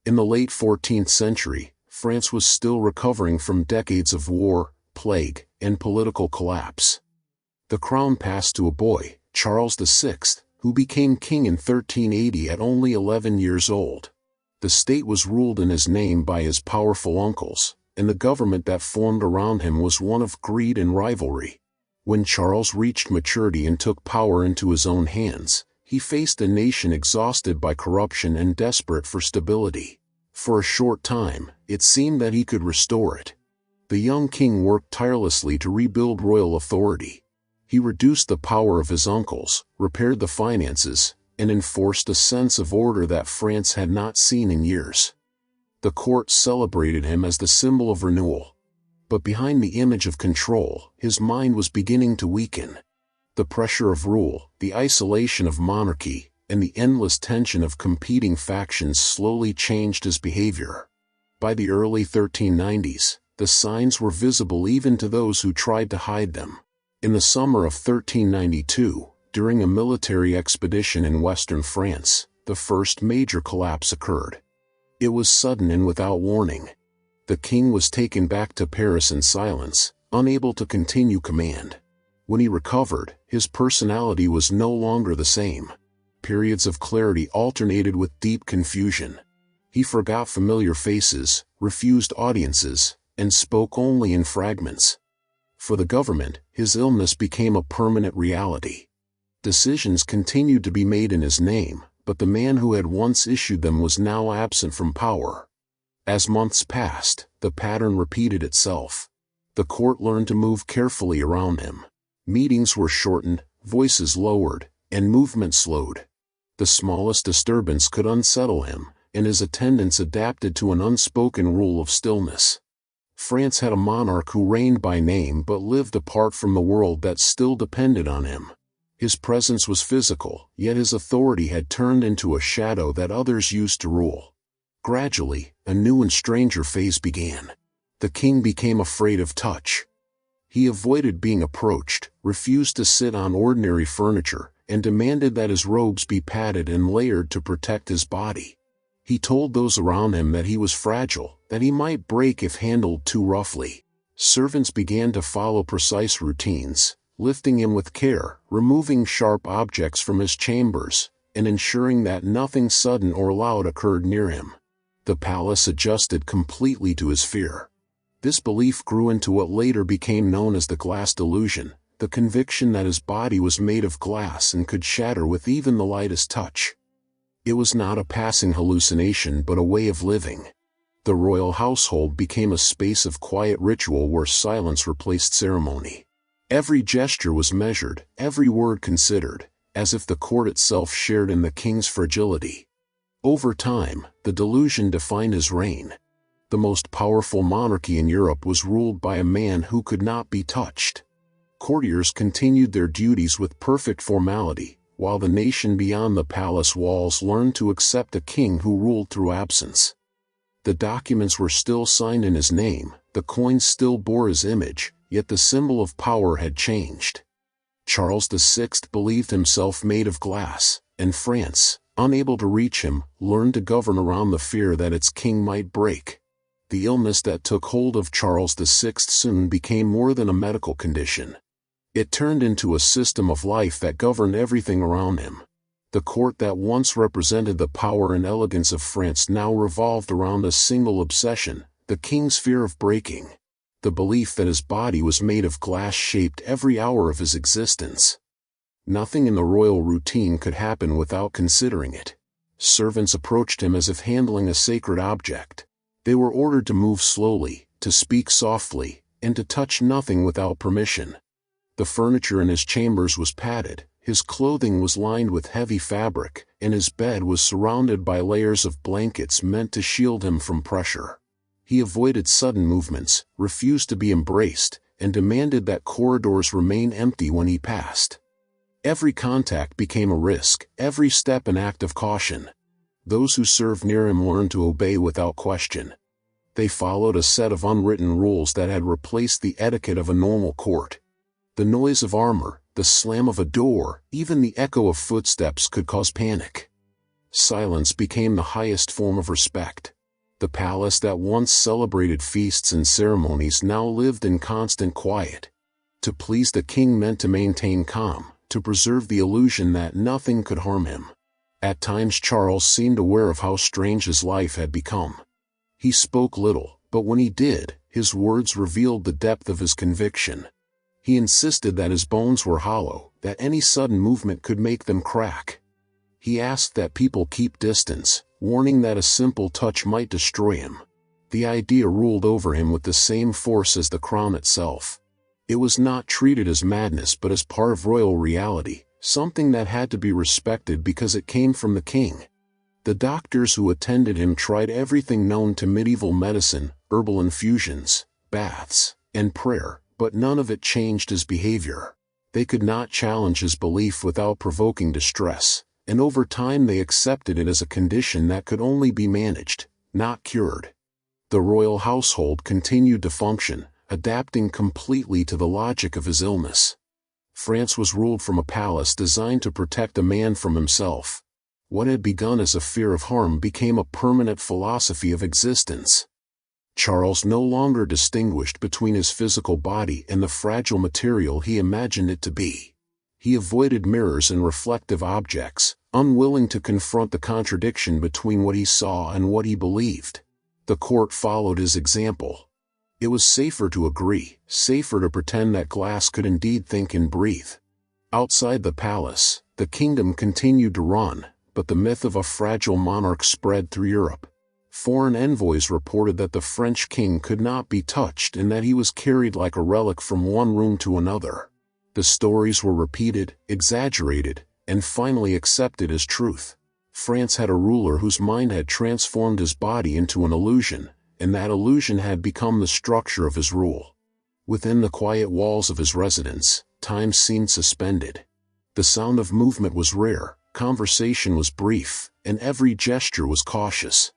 In the late 14th century, France was still recovering from decades of war, plague, and political collapse. The crown passed to a boy, Charles VI, who became king in 1380 at only 11 years old. The state was ruled in his name by his powerful uncles, and the government that formed around him was one of greed and rivalry. When Charles reached maturity and took power into his own hands, he faced a nation exhausted by corruption and desperate for stability. For a short time, it seemed that he could restore it. The young king worked tirelessly to rebuild royal authority. He reduced the power of his uncles, repaired the finances, and enforced a sense of order that France had not seen in years. The court celebrated him as the symbol of renewal. But behind the image of control, his mind was beginning to weaken. The pressure of rule, the isolation of monarchy, and the endless tension of competing factions slowly changed his behavior. By the early 1390s, the signs were visible even to those who tried to hide them. In the summer of 1392, during a military expedition in western France, the first major collapse occurred. It was sudden and without warning. The king was taken back to Paris in silence, unable to continue command. When he recovered, his personality was no longer the same. Periods of clarity alternated with deep confusion. He forgot familiar faces, refused audiences, and spoke only in fragments. For the government, his illness became a permanent reality. Decisions continued to be made in his name, but the man who had once issued them was now absent from power. As months passed, the pattern repeated itself. The court learned to move carefully around him. Meetings were shortened, voices lowered, and movement slowed. The smallest disturbance could unsettle him, and his attendants adapted to an unspoken rule of stillness. France had a monarch who reigned by name but lived apart from the world that still depended on him. His presence was physical, yet his authority had turned into a shadow that others used to rule. Gradually, a new and stranger phase began. The king became afraid of touch. He avoided being approached, refused to sit on ordinary furniture, and demanded that his robes be padded and layered to protect his body. He told those around him that he was fragile, that he might break if handled too roughly. Servants began to follow precise routines, lifting him with care, removing sharp objects from his chambers, and ensuring that nothing sudden or loud occurred near him. The palace adjusted completely to his fear. This belief grew into what later became known as the glass delusion, the conviction that his body was made of glass and could shatter with even the lightest touch. It was not a passing hallucination but a way of living. The royal household became a space of quiet ritual where silence replaced ceremony. Every gesture was measured, every word considered, as if the court itself shared in the king's fragility. Over time, the delusion defined his reign. The most powerful monarchy in Europe was ruled by a man who could not be touched. Courtiers continued their duties with perfect formality, while the nation beyond the palace walls learned to accept a king who ruled through absence. The documents were still signed in his name, the coins still bore his image, yet the symbol of power had changed. Charles VI believed himself made of glass, and France, unable to reach him, learned to govern around the fear that its king might break. The illness that took hold of Charles VI soon became more than a medical condition. It turned into a system of life that governed everything around him. The court that once represented the power and elegance of France now revolved around a single obsession, the king's fear of breaking. The belief that his body was made of glass shaped every hour of his existence. Nothing in the royal routine could happen without considering it. Servants approached him as if handling a sacred object. They were ordered to move slowly, to speak softly, and to touch nothing without permission. The furniture in his chambers was padded, his clothing was lined with heavy fabric, and his bed was surrounded by layers of blankets meant to shield him from pressure. He avoided sudden movements, refused to be embraced, and demanded that corridors remain empty when he passed. Every contact became a risk, every step an act of caution. Those who served near him learned to obey without question. They followed a set of unwritten rules that had replaced the etiquette of a normal court. The noise of armor, the slam of a door, even the echo of footsteps could cause panic. Silence became the highest form of respect. The palace that once celebrated feasts and ceremonies now lived in constant quiet. To please the king meant to maintain calm, to preserve the illusion that nothing could harm him. At times Charles seemed aware of how strange his life had become. He spoke little, but when he did, his words revealed the depth of his conviction. He insisted that his bones were hollow, that any sudden movement could make them crack. He asked that people keep distance, warning that a simple touch might destroy him. The idea ruled over him with the same force as the crown itself. It was not treated as madness but as part of royal reality, something that had to be respected because it came from the king. The doctors who attended him tried everything known to medieval medicine, herbal infusions, baths, and prayer, but none of it changed his behavior. They could not challenge his belief without provoking distress, and over time they accepted it as a condition that could only be managed, not cured. The royal household continued to function, adapting completely to the logic of his illness. France was ruled from a palace designed to protect a man from himself. What had begun as a fear of harm became a permanent philosophy of existence. Charles no longer distinguished between his physical body and the fragile material he imagined it to be. He avoided mirrors and reflective objects, unwilling to confront the contradiction between what he saw and what he believed. The court followed his example. It was safer to agree, safer to pretend that glass could indeed think and breathe. Outside the palace, the kingdom continued to run, but the myth of a fragile monarch spread through Europe. Foreign envoys reported that the French king could not be touched and that he was carried like a relic from one room to another. The stories were repeated, exaggerated, and finally accepted as truth. France had a ruler whose mind had transformed his body into an illusion, and that illusion had become the structure of his rule. Within the quiet walls of his residence, time seemed suspended. The sound of movement was rare, conversation was brief, and every gesture was cautious.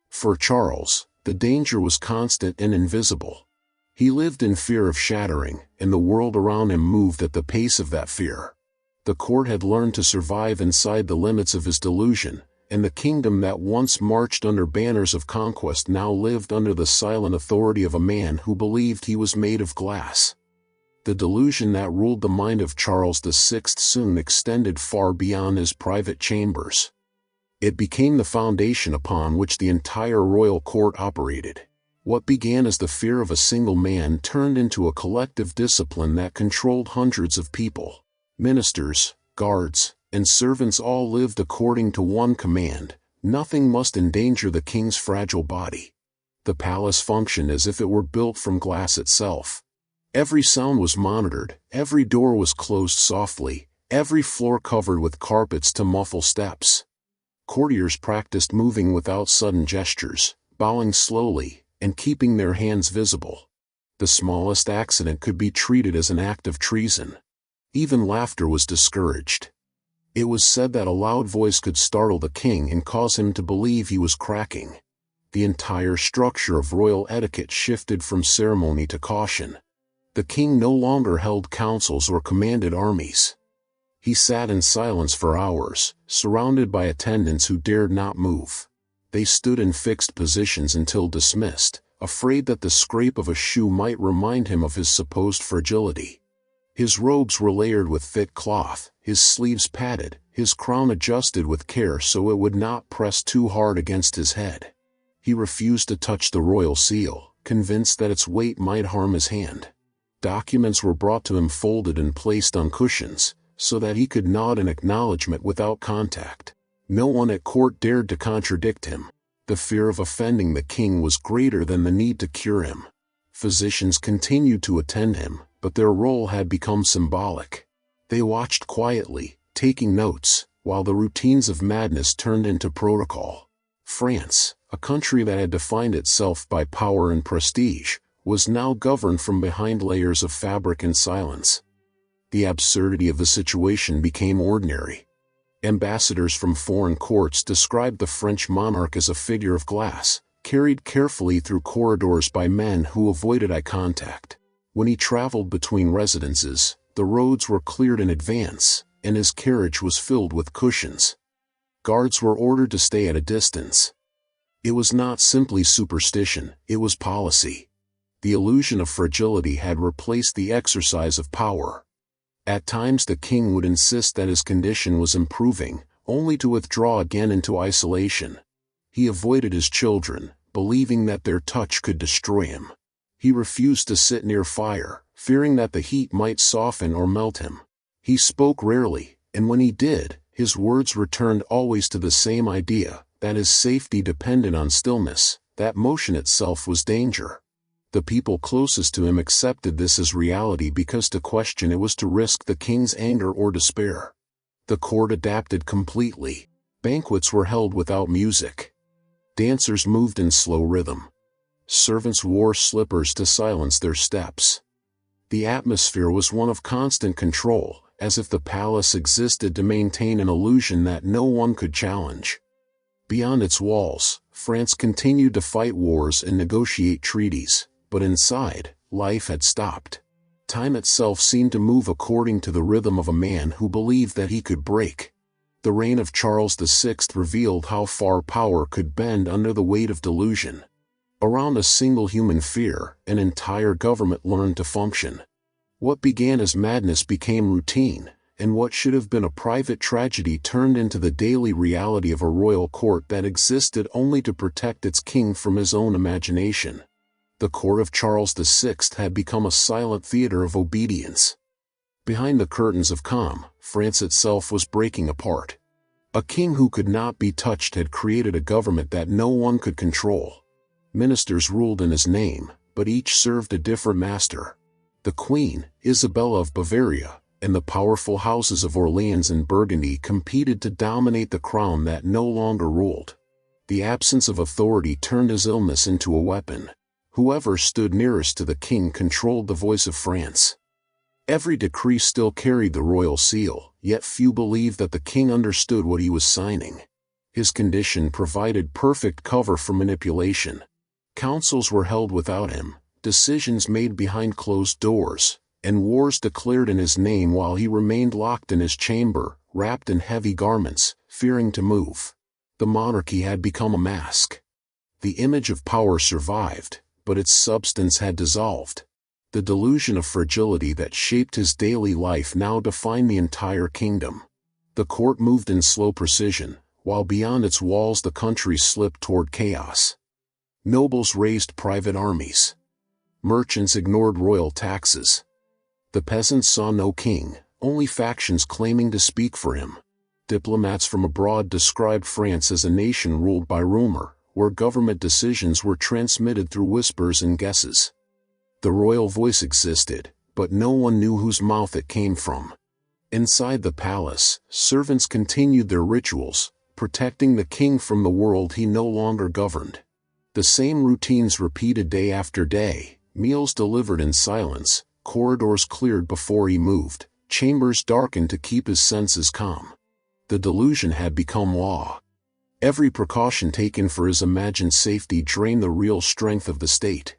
For Charles, the danger was constant and invisible. He lived in fear of shattering, and the world around him moved at the pace of that fear. The court had learned to survive inside the limits of his delusion, and the kingdom that once marched under banners of conquest now lived under the silent authority of a man who believed he was made of glass. The delusion that ruled the mind of Charles VI soon extended far beyond his private chambers. It became the foundation upon which the entire royal court operated. What began as the fear of a single man turned into a collective discipline that controlled hundreds of people. Ministers, guards, and servants all lived according to one command: nothing must endanger the king's fragile body. The palace functioned as if it were built from glass itself. Every sound was monitored, every door was closed softly, every floor covered with carpets to muffle steps. Courtiers practiced moving without sudden gestures, bowing slowly, and keeping their hands visible. The smallest accident could be treated as an act of treason. Even laughter was discouraged. It was said that a loud voice could startle the king and cause him to believe he was cracking. The entire structure of royal etiquette shifted from ceremony to caution. The king no longer held councils or commanded armies. He sat in silence for hours, surrounded by attendants who dared not move. They stood in fixed positions until dismissed, afraid that the scrape of a shoe might remind him of his supposed fragility. His robes were layered with thick cloth, his sleeves padded, his crown adjusted with care so it would not press too hard against his head. He refused to touch the royal seal, convinced that its weight might harm his hand. Documents were brought to him folded and placed on cushions, so that he could nod in acknowledgement without contact. No one at court dared to contradict him. The fear of offending the king was greater than the need to cure him. Physicians continued to attend him, but their role had become symbolic. They watched quietly, taking notes, while the routines of madness turned into protocol. France, a country that had defined itself by power and prestige, was now governed from behind layers of fabric and silence. The absurdity of the situation became ordinary. Ambassadors from foreign courts described the French monarch as a figure of glass, carried carefully through corridors by men who avoided eye contact. When he traveled between residences, the roads were cleared in advance, and his carriage was filled with cushions. Guards were ordered to stay at a distance. It was not simply superstition, it was policy. The illusion of fragility had replaced the exercise of power. At times the king would insist that his condition was improving, only to withdraw again into isolation. He avoided his children, believing that their touch could destroy him. He refused to sit near fire, fearing that the heat might soften or melt him. He spoke rarely, and when he did, his words returned always to the same idea, that his safety depended on stillness, that motion itself was danger. The people closest to him accepted this as reality because to question it was to risk the king's anger or despair. The court adapted completely. Banquets were held without music. Dancers moved in slow rhythm. Servants wore slippers to silence their steps. The atmosphere was one of constant control, as if the palace existed to maintain an illusion that no one could challenge. Beyond its walls, France continued to fight wars and negotiate treaties, but inside, life had stopped. Time itself seemed to move according to the rhythm of a man who believed that he could break. The reign of Charles VI revealed how far power could bend under the weight of delusion. Around a single human fear, an entire government learned to function. What began as madness became routine, and what should have been a private tragedy turned into the daily reality of a royal court that existed only to protect its king from his own imagination. The court of Charles VI had become a silent theater of obedience. Behind the curtains of calm, France itself was breaking apart. A king who could not be touched had created a government that no one could control. Ministers ruled in his name, but each served a different master. The Queen, Isabella of Bavaria, and the powerful houses of Orleans and Burgundy competed to dominate the crown that no longer ruled. The absence of authority turned his illness into a weapon. Whoever stood nearest to the king controlled the voice of France. Every decree still carried the royal seal, yet few believed that the king understood what he was signing. His condition provided perfect cover for manipulation. Councils were held without him, decisions made behind closed doors, and wars declared in his name while he remained locked in his chamber, wrapped in heavy garments, fearing to move. The monarchy had become a mask. The image of power survived, but its substance had dissolved. The delusion of fragility that shaped his daily life now defined the entire kingdom. The court moved in slow precision, while beyond its walls the country slipped toward chaos. Nobles raised private armies. Merchants ignored royal taxes. The peasants saw no king, only factions claiming to speak for him. Diplomats from abroad described France as a nation ruled by rumor, where government decisions were transmitted through whispers and guesses. The royal voice existed, but no one knew whose mouth it came from. Inside the palace, servants continued their rituals, protecting the king from the world he no longer governed. The same routines repeated day after day, meals delivered in silence, corridors cleared before he moved, chambers darkened to keep his senses calm. The delusion had become law. Every precaution taken for his imagined safety drained the real strength of the state.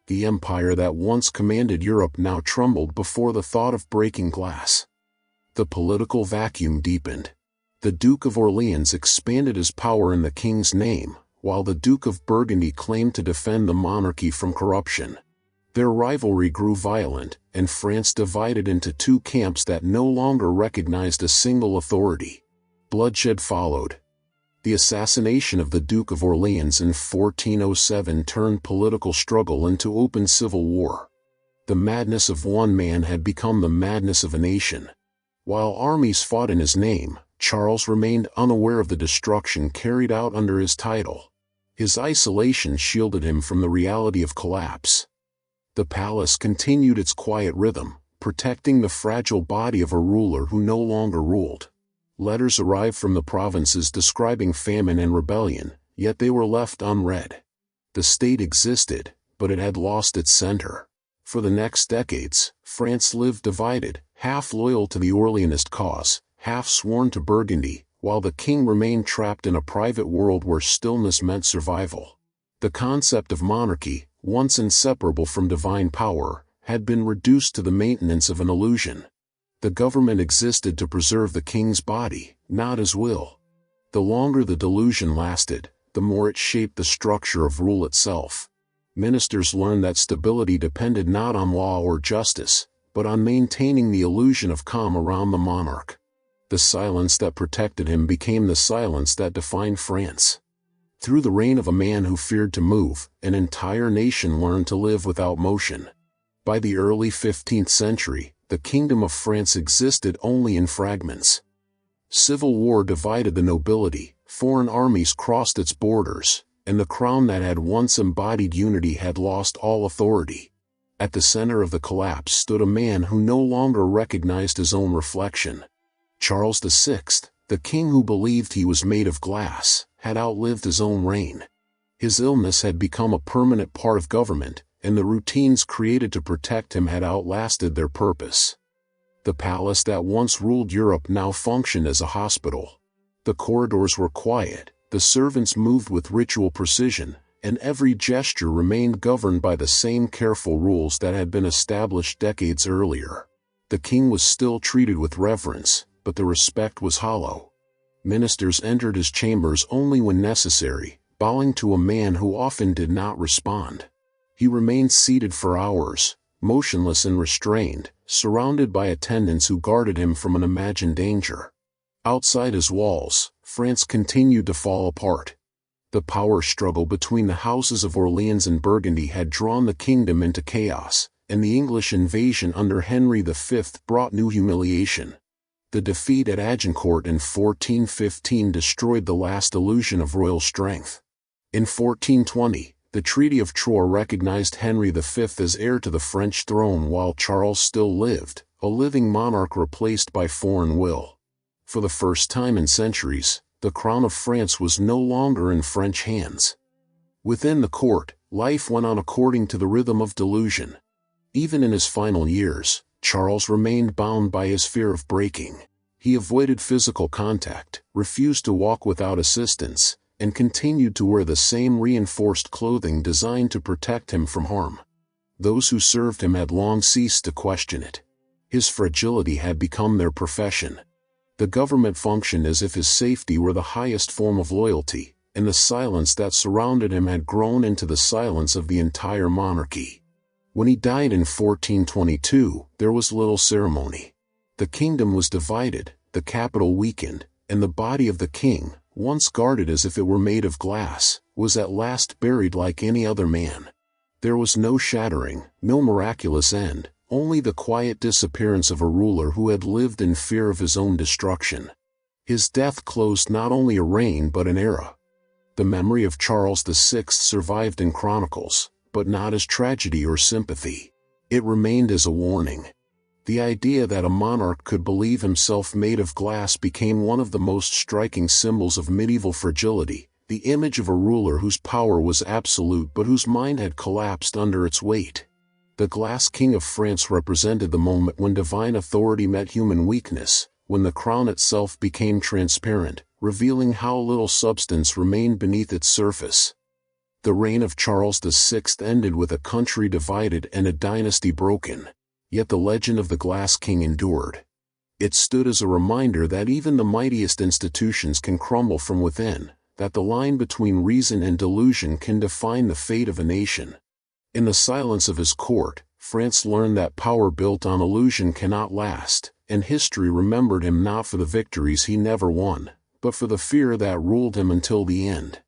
The empire that once commanded Europe now trembled before the thought of breaking glass. The political vacuum deepened. The Duke of Orleans expanded his power in the king's name, while the Duke of Burgundy claimed to defend the monarchy from corruption. Their rivalry grew violent, and France divided into two camps that no longer recognized a single authority. Bloodshed followed. The assassination of the Duke of Orleans in 1407 turned political struggle into open civil war. The madness of one man had become the madness of a nation. While armies fought in his name, Charles remained unaware of the destruction carried out under his title. His isolation shielded him from the reality of collapse. The palace continued its quiet rhythm, protecting the fragile body of a ruler who no longer ruled. Letters arrived from the provinces describing famine and rebellion, yet they were left unread. The state existed, but it had lost its center. For the next decades, France lived divided, half loyal to the Orleanist cause, half sworn to Burgundy, while the king remained trapped in a private world where stillness meant survival. The concept of monarchy, once inseparable from divine power, had been reduced to the maintenance of an illusion. The government existed to preserve the king's body, not his will. The longer the delusion lasted, the more it shaped the structure of rule itself. Ministers learned that stability depended not on law or justice, but on maintaining the illusion of calm around the monarch. The silence that protected him became the silence that defined France. Through the reign of a man who feared to move, an entire nation learned to live without motion. By the early 15th century, the Kingdom of France existed only in fragments. Civil war divided the nobility, foreign armies crossed its borders, and the crown that had once embodied unity had lost all authority. At the center of the collapse stood a man who no longer recognized his own reflection. Charles VI, the king who believed he was made of glass, had outlived his own reign. His illness had become a permanent part of government, and the routines created to protect him had outlasted their purpose. The palace that once ruled Europe now functioned as a hospital. The corridors were quiet, the servants moved with ritual precision, and every gesture remained governed by the same careful rules that had been established decades earlier. The king was still treated with reverence, but the respect was hollow. Ministers entered his chambers only when necessary, bowing to a man who often did not respond. He remained seated for hours, motionless and restrained, surrounded by attendants who guarded him from an imagined danger. Outside his walls, France continued to fall apart. The power struggle between the houses of Orleans and Burgundy had drawn the kingdom into chaos, and the English invasion under Henry V brought new humiliation. The defeat at Agincourt in 1415 destroyed the last illusion of royal strength. In 1420, the Treaty of Troyes recognized Henry V as heir to the French throne while Charles still lived, a living monarch replaced by foreign will. For the first time in centuries, the crown of France was no longer in French hands. Within the court, life went on according to the rhythm of delusion. Even in his final years, Charles remained bound by his fear of breaking. He avoided physical contact, refused to walk without assistance, and continued to wear the same reinforced clothing designed to protect him from harm. Those who served him had long ceased to question it. His fragility had become their profession. The government functioned as if his safety were the highest form of loyalty, and the silence that surrounded him had grown into the silence of the entire monarchy. When he died in 1422, there was little ceremony. The kingdom was divided, the capital weakened, and the body of the king, once guarded as if it were made of glass, was at last buried like any other man. There was no shattering, no miraculous end, only the quiet disappearance of a ruler who had lived in fear of his own destruction. His death closed not only a reign but an era. The memory of Charles VI survived in chronicles, but not as tragedy or sympathy. It remained as a warning. The idea that a monarch could believe himself made of glass became one of the most striking symbols of medieval fragility, the image of a ruler whose power was absolute but whose mind had collapsed under its weight. The Glass King of France represented the moment when divine authority met human weakness, when the crown itself became transparent, revealing how little substance remained beneath its surface. The reign of Charles VI ended with a country divided and a dynasty broken. Yet the legend of the Glass King endured. It stood as a reminder that even the mightiest institutions can crumble from within, that the line between reason and delusion can define the fate of a nation. In the silence of his court, France learned that power built on illusion cannot last, and history remembered him not for the victories he never won, but for the fear that ruled him until the end.